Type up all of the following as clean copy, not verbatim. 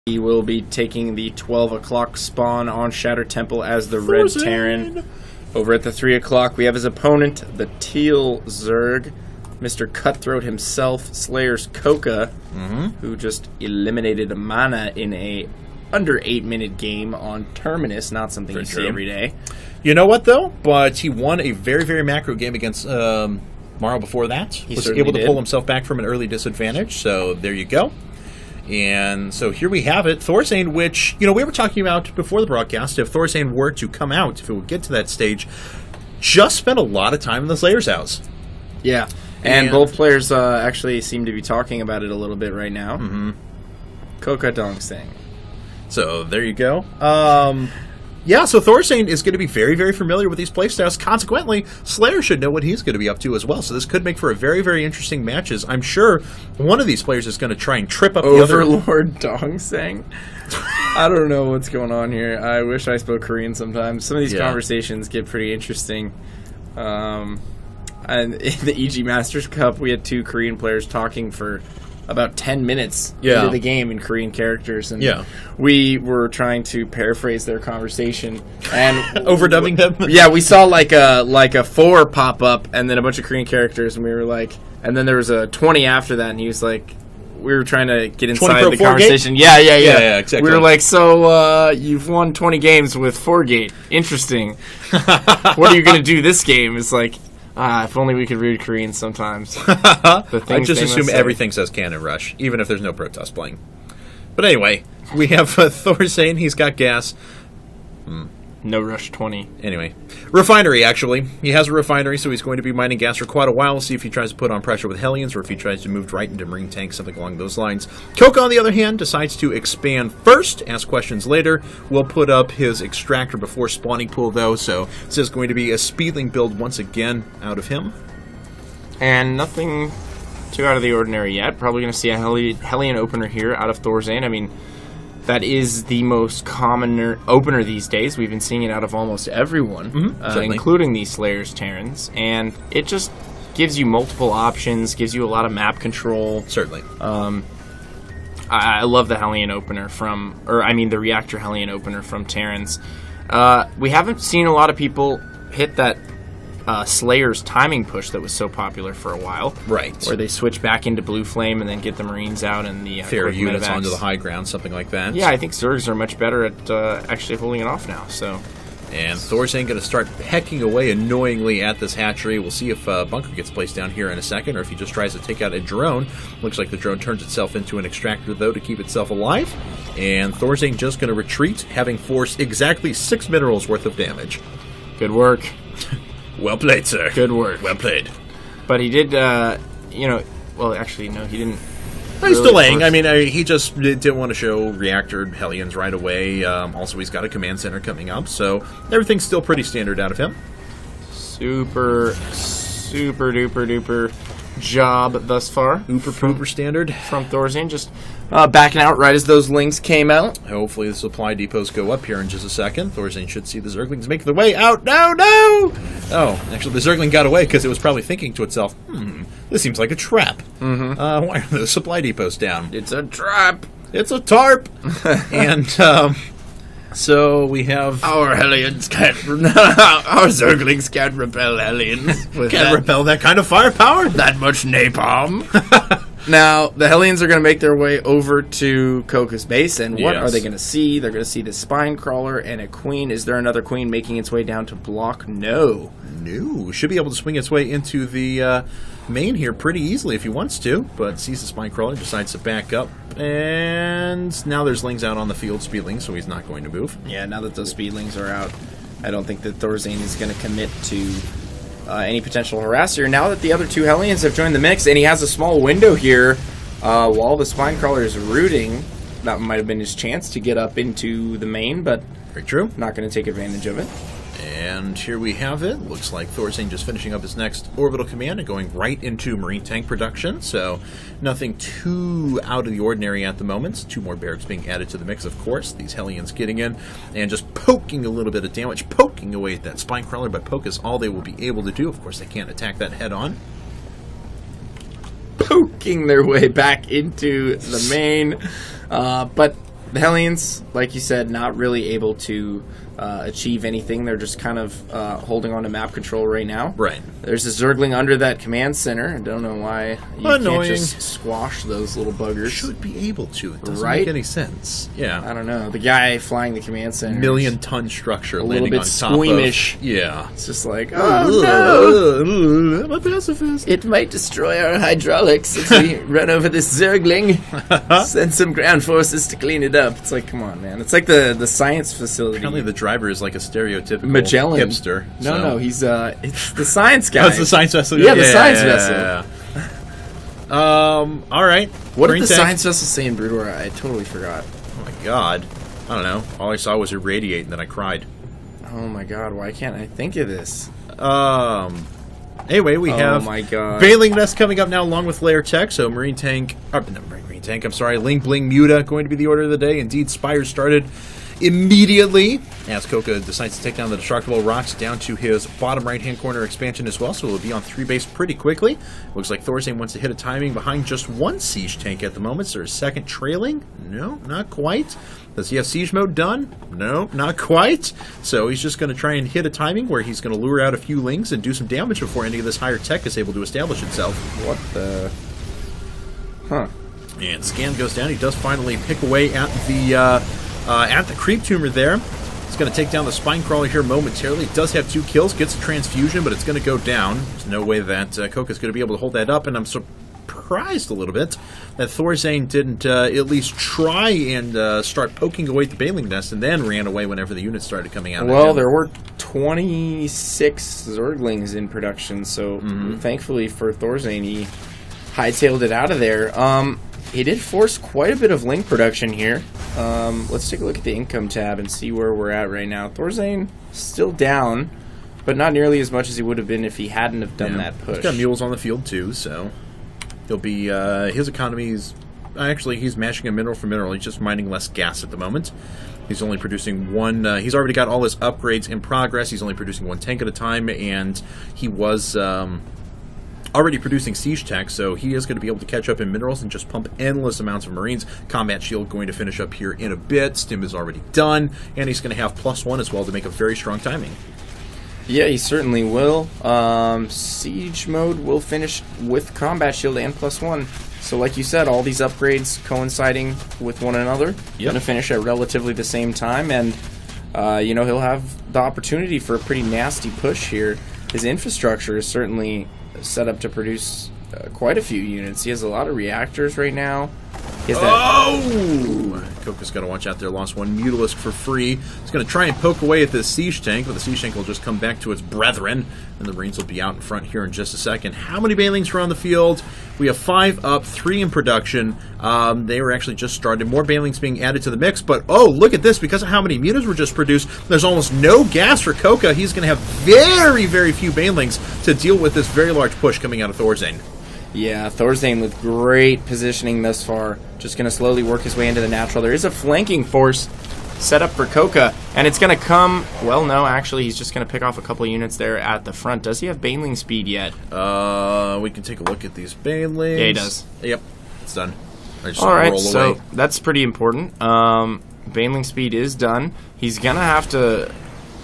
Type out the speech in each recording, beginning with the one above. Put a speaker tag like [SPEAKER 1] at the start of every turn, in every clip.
[SPEAKER 1] He will be taking the 12 o'clock spawn on Shatter Temple as the Red Terran. Over at the 3 o'clock, we have his opponent, the Teal Zerg, Mr. Cutthroat himself, SlayerS.CoCa, who just eliminated Mana in a under 8-minute game on Terminus, not something you see every day.
[SPEAKER 2] You know what, though? But he won a very, very macro game against Morrow before that. He was able to pull himself back from an early disadvantage, so there you go. And so here we have it, ThorZaIN, which, you know, we were talking about before the broadcast, if ThorZaIN were to come out, if it would get to that stage, just spent a lot of time in the Slayer's house.
[SPEAKER 1] Yeah, and both players actually seem to be talking about it a little bit right now. CoCa Dongsang.
[SPEAKER 2] So there you go. Yeah, so ThorZaIN is going to be very, very familiar with these playstyles. Consequently, Slayer should know what he's going to be up to as well. So this could make for a very, very interesting matches. I'm sure one of these players is going to try and trip up the other.
[SPEAKER 1] Overlord Dongsang. I don't know what's going on here. I wish I spoke Korean sometimes. Some of these conversations get pretty interesting. And in the EG Masters Cup, we had 2 Korean players talking for about 10 minutes into the game in Korean characters, and we were trying to paraphrase their conversation and
[SPEAKER 2] overdubbing them.
[SPEAKER 1] Yeah, we saw like a 4 pop up and then a bunch of Korean characters, and we were like, and then there was a 20 after that, and he was like, we were trying to get inside the conversation. Yeah,
[SPEAKER 2] exactly.
[SPEAKER 1] We were like, so you've won 20 games with 4-gate. Interesting. What are you going to do this game? It's like, if only we could read Korean sometimes.
[SPEAKER 2] I just assume everything says Cannon Rush, even if there's no Protoss playing. But anyway, we have ThorZaIN. He's got gas.
[SPEAKER 1] No Rush 20.
[SPEAKER 2] Anyway, refinery, actually. He has a refinery, so he's going to be mining gas for quite a while. We'll see if he tries to put on pressure with Hellions or if he tries to move right into Marine Tanks, something along those lines. CoCa, on the other hand, decides to expand first, ask questions later. We'll put up his extractor before spawning pool, though, so this is going to be a Speedling build once again out of him.
[SPEAKER 1] And nothing too out of the ordinary yet. Probably going to see a Hellion opener here out of ThorZaIN. I mean, that is the most common opener these days. We've been seeing it out of almost everyone, including these Slayer's Terrans. And it just gives you multiple options, gives you a lot of map control.
[SPEAKER 2] Certainly.
[SPEAKER 1] I love the Hellion opener the Reactor Hellion opener from Terrans. We haven't seen a lot of people hit that Slayer's timing push that was so popular for a while.
[SPEAKER 2] Right.
[SPEAKER 1] Where they switch back into Blue Flame and then get the Marines out and the
[SPEAKER 2] fair units onto the high ground, something like that.
[SPEAKER 1] Yeah, I think Zergs are much better at actually holding it off now. So.
[SPEAKER 2] And ThorZaIN going to start hecking away annoyingly at this hatchery. We'll see if Bunker gets placed down here in a second, or if he just tries to take out a drone. Looks like the drone turns itself into an extractor, though, to keep itself alive. And ThorZaIN just going to retreat, having forced exactly 6 minerals worth of damage.
[SPEAKER 1] Good work.
[SPEAKER 2] Well played, sir.
[SPEAKER 1] Good work.
[SPEAKER 2] Well played.
[SPEAKER 1] But he did, well, actually, no, he didn't.
[SPEAKER 2] He's delaying. I mean, he just didn't want to show Reactor Hellions right away. Also, he's got a command center coming up, so everything's still pretty standard out of him.
[SPEAKER 1] Super duper duper job thus far.
[SPEAKER 2] Super standard.
[SPEAKER 1] From ThorZaIN, just backing out right as those links came out.
[SPEAKER 2] Hopefully the supply depots go up here in just a second. ThorZaIN should see the Zerglings make their way out. No! Oh, actually the Zergling got away because it was probably thinking to itself, this seems like a trap. Why are the supply depots down?
[SPEAKER 1] It's a trap.
[SPEAKER 2] It's a tarp. And, so we have...
[SPEAKER 1] Our Hellions can't... our Zerglings can't repel Hellions.
[SPEAKER 2] Can't repel that kind of firepower?
[SPEAKER 1] That much napalm. Now, the Hellions are going to make their way over to CoCa's base, and what are they going to see? They're going to see the Spine Crawler and a Queen. Is there another Queen making its way down to block? No.
[SPEAKER 2] Should be able to swing its way into the main here pretty easily if he wants to, but sees the Spine Crawler, decides to back up, and now there's Lings out on the field, Speedlings, so he's not going to move.
[SPEAKER 1] Yeah, now that those Speedlings are out, I don't think that ThorZaIN is going to commit to any potential harasser. Now that the other 2 Hellions have joined the mix, and he has a small window here while the Spine Crawler is rooting, that might have been his chance to get up into the main, but
[SPEAKER 2] very true.
[SPEAKER 1] Not going to take advantage of it.
[SPEAKER 2] And here we have it. Looks like ThorZaIN just finishing up his next orbital command and going right into Marine Tank production. So nothing too out of the ordinary at the moment. 2 more barracks being added to the mix, of course. These Hellions getting in and just poking a little bit of damage, poking away at that Spine Crawler, but poke is all they will be able to do. Of course, they can't attack that head on.
[SPEAKER 1] Poking their way back into the main. But the Hellions, like you said, not really able to achieve anything. They're just kind of holding on to map control right now.
[SPEAKER 2] Right.
[SPEAKER 1] There's a Zergling under that command center. I don't know why you can't just squash those little buggers.
[SPEAKER 2] Should be able to. It doesn't make any sense. Yeah.
[SPEAKER 1] I don't know. The guy flying the command center.
[SPEAKER 2] Million-ton structure
[SPEAKER 1] a little bit
[SPEAKER 2] on top
[SPEAKER 1] squeamish.
[SPEAKER 2] Of... Yeah.
[SPEAKER 1] It's just like, oh, no.
[SPEAKER 2] I'm a pacifist.
[SPEAKER 1] It might destroy our hydraulics if we run over this Zergling. Send some ground forces to clean it up. It's like, come on, man. It's like the science facility.
[SPEAKER 2] Apparently the driver is like a stereotypical
[SPEAKER 1] Magellan
[SPEAKER 2] hipster.
[SPEAKER 1] No, he's it's the science guy.
[SPEAKER 2] Oh, it's the science vessel.
[SPEAKER 1] Yeah, the science vessel.
[SPEAKER 2] All right.
[SPEAKER 1] What did the science vessel say in Brood War? I totally forgot.
[SPEAKER 2] Oh my god. I don't know. All I saw was irradiate, and then I cried.
[SPEAKER 1] Oh my god, why can't I think of this?
[SPEAKER 2] Anyway, we have
[SPEAKER 1] my god.
[SPEAKER 2] Bailing Nest coming up now along with Lair Tech, so Marine Tank, I'm sorry, Ling Bling Muta going to be the order of the day. Indeed, Spire started immediately as CoCa decides to take down the Destructible Rocks down to his bottom right-hand corner expansion as well, so it'll be on 3 base pretty quickly. Looks like ThorZaIN wants to hit a timing behind just 1 Siege Tank at the moment. Is there a second trailing? No, not quite. Does he have Siege Mode done? No, not quite. So he's just going to try and hit a timing where he's going to lure out a few Lings and do some damage before any of this higher tech is able to establish itself.
[SPEAKER 1] What the... Huh.
[SPEAKER 2] And Scan goes down. He does finally pick away at the Creep Tumor there. He's going to take down the Spine Crawler here momentarily. He does have 2 kills, gets a Transfusion, but it's going to go down. There's no way that CoCa's going to be able to hold that up, and I'm surprised a little bit that ThorZaIN didn't at least try and start poking away at the Bailing Nest and then ran away whenever the units started coming out.
[SPEAKER 1] Well, there were 26 Zerglings in production, so thankfully for ThorZaIN, he hightailed it out of there. He did force quite a bit of Link production here. Let's take a look at the income tab and see where we're at right now. ThorZaIN still down, but not nearly as much as he would have been if he hadn't have done that push.
[SPEAKER 2] He's got mules on the field too, so he'll be his economy's actually he's mashing a mineral for mineral. He's just mining less gas at the moment. He's only producing 1. He's already got all his upgrades in progress. He's only producing 1 tank at a time, and he was already producing Siege Tech, so he is going to be able to catch up in minerals and just pump endless amounts of Marines. Combat Shield going to finish up here in a bit. Stim is already done, and he's going to have +1 as well to make a very strong timing.
[SPEAKER 1] Yeah, he certainly will. Siege Mode will finish with Combat Shield and +1. So like you said, all these upgrades coinciding with one another. Going to finish at relatively the same time, and you know, he'll have the opportunity for a pretty nasty push here. His infrastructure is certainly set up to produce quite a few units. He has a lot of reactors right now. He has CoCa's got to watch out there. Lost 1 Mutalisk for free. He's going to try and poke away at this Siege Tank, but the Siege Tank will just come back to its brethren, and the Marines will be out in front here in just a second. How many Bailings are on the field? We have 5 up, 3 in production. They were actually just started. More Bailings being added to the mix, but oh, look at this. Because of how many mutas were just produced, there's almost no gas for CoCa. He's going to have very, very few Bailings to deal with this very large push coming out of ThorZaIN. Yeah, ThorZaIN with great positioning thus far. Just going to slowly work his way into the natural. There is a flanking force set up for CoCa, and it's going to come... Well, no, actually, he's just going to pick off a couple of units there at the front. Does he have Bailing speed yet?
[SPEAKER 2] We can take a look at these Bailings.
[SPEAKER 1] Yeah, he does.
[SPEAKER 2] Yep, it's done.
[SPEAKER 1] All right, so that's pretty important. Bailing speed is done. He's going to have to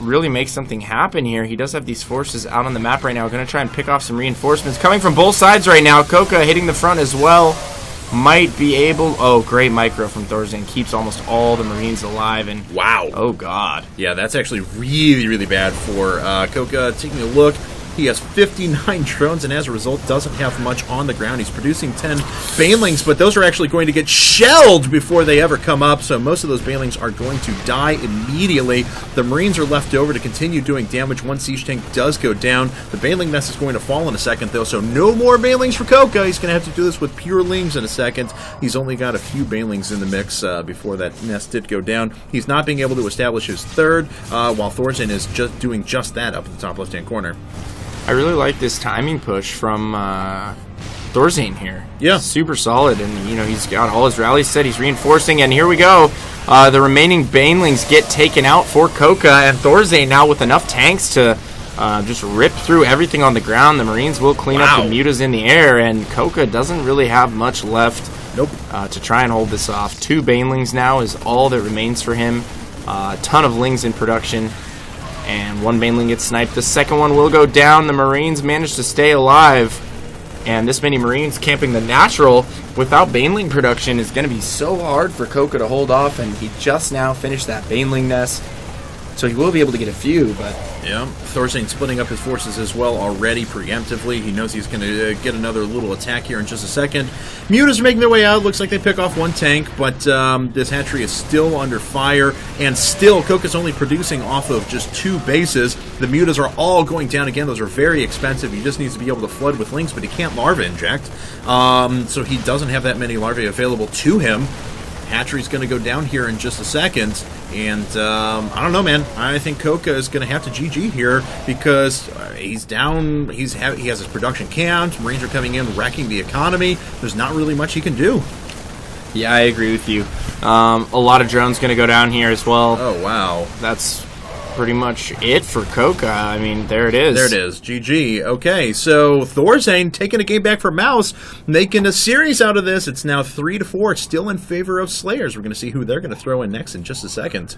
[SPEAKER 1] really make something happen here. He does have these forces out on the map right now. We're going to try and pick off some reinforcements coming from both sides right now. CoCa hitting the front as well. Might be able... Oh, great micro from ThorZaIN. Keeps almost all the Marines alive. And
[SPEAKER 2] wow.
[SPEAKER 1] Oh, God.
[SPEAKER 2] Yeah, that's actually really, really bad for CoCa. Taking a look, he has 59 drones, and as a result, doesn't have much on the ground. He's producing 10 Bailings, but those are actually going to get shelled before they ever come up, so most of those Bailings are going to die immediately. The Marines are left over to continue doing damage. 1 Siege Tank does go down. The Bailing Nest is going to fall in a second, though, so no more Bailings for CoCa. He's going to have to do this with pure Lings in a second. He's only got a few Bailings in the mix before that nest did go down. He's not being able to establish his third, while ThorZaIN is just doing just that up at the top left-hand corner.
[SPEAKER 1] I really like this timing push from ThorZaIN here.
[SPEAKER 2] Yeah.
[SPEAKER 1] Super solid, and you know, he's got all his rallies set, he's reinforcing, and here we go. The remaining Banelings get taken out for CoCa, and ThorZaIN now with enough tanks to just rip through everything on the ground. The Marines will clean up the mutas in the air, and CoCa doesn't really have much left
[SPEAKER 2] Nope.
[SPEAKER 1] To try and hold this off. 2 Banelings now is all that remains for him. A ton of Lings in production. And 1 Baneling gets sniped. The second one will go down. The Marines manage to stay alive. And this many Marines camping the natural without Baneling production is going to be so hard for CoCa to hold off. And he just now finished that Baneling nest. So he will be able to get a few, but...
[SPEAKER 2] Yeah, ThorZaIN splitting up his forces as well already preemptively. He knows he's going to get another little attack here in just a second. Mutas are making their way out. Looks like they pick off 1 tank, but this hatchery is still under fire, and still CoCa's only producing off of just 2 bases. The Mutas are all going down again. Those are very expensive. He just needs to be able to flood with Lings, but he can't larva inject. So he doesn't have that many larvae available to him. Hatchery's going to go down here in just a second, and I don't know, man. I think CoCa is going to have to GG here because he's down. He has his production camped. Marines are coming in, wrecking the economy. There's not really much he can do.
[SPEAKER 1] Yeah, I agree with you. A lot of drones going to go down here as well.
[SPEAKER 2] Oh, wow.
[SPEAKER 1] That's pretty much it for CoCa. I mean, there it is.
[SPEAKER 2] There it is. GG. Okay, so ThorZaIN taking a game back for Mouse, making a series out of this. It's now 3-4, still in favor of Slayers. We're going to see who they're going to throw in next in just a second.